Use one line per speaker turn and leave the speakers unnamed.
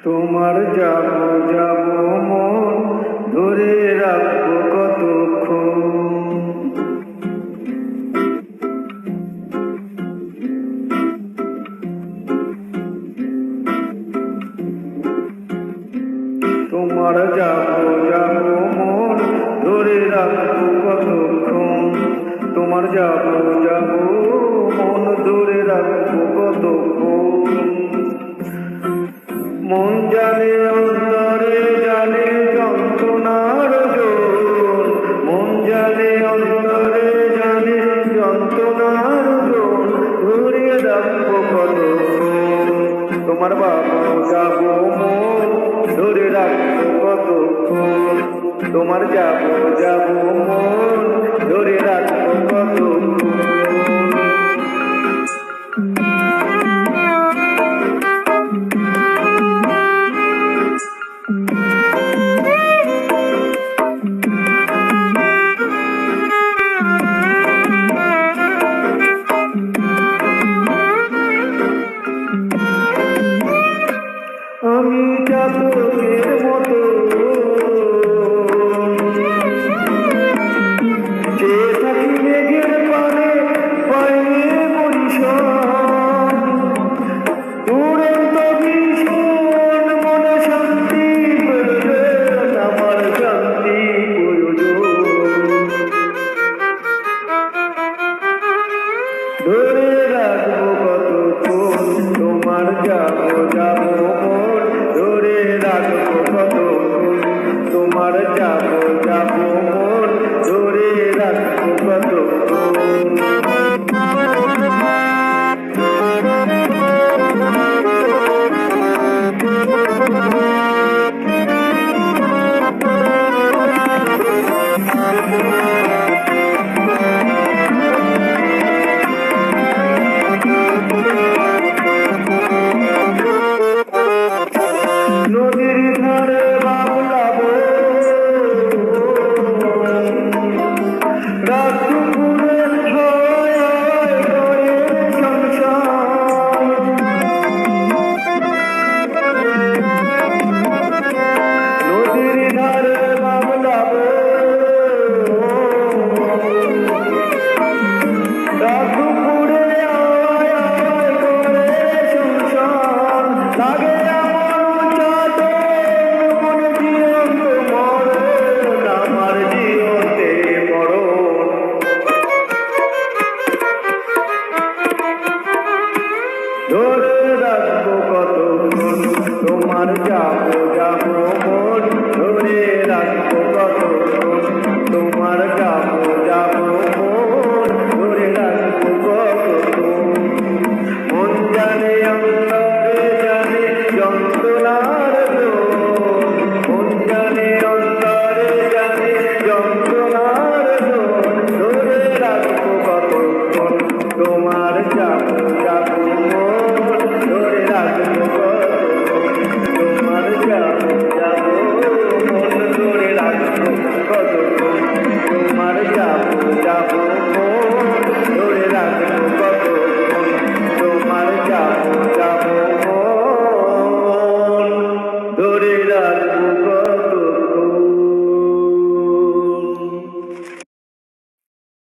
তোমার যাব যাব মন ধরে রাখবো কতক্ষণ। তোমার যাব যাব মন ধরে রাখবো কতক্ষণ। তোমার যাব যাব মন ধরে রাখবো কতক্ষণ। মন জানে অন্তরে জানে যন্ত্রণার জোর। মন জানে অন্তরে জানে যন্ত্রণার জোর। ঘুরিয়ে রাখবো কতক্ষণ। তোমার বাবা যাব মন ধরে রাখবো কতক্ষণ। তোমার যাব যাব মন ধরে রাখবো কতক্ষণ। আমি চাতকের মতো যে থাকি মেঘের পানে পাইলে পরিশন। দুরন্ত ভীষণ মনে শান্তি প্রয়োজন, আমার শান্তি প্রয়োজন। ধরে রাখবো কতক্ষণ। তোমার যাব যাব মন ধরে রাখবো কতক্ষণ। তোমার যাব যাব মন ধরে রাখবো কতক্ষণ। নদীর ধারে বাবলাবো রাত দুপুরে হয় হয় সংসার। নদীর ধারে বাবলাবো রাত দুপুরে হয় হয় সংসার। লাগে ধরে রাখবো কতক্ষণ। তোমার যাব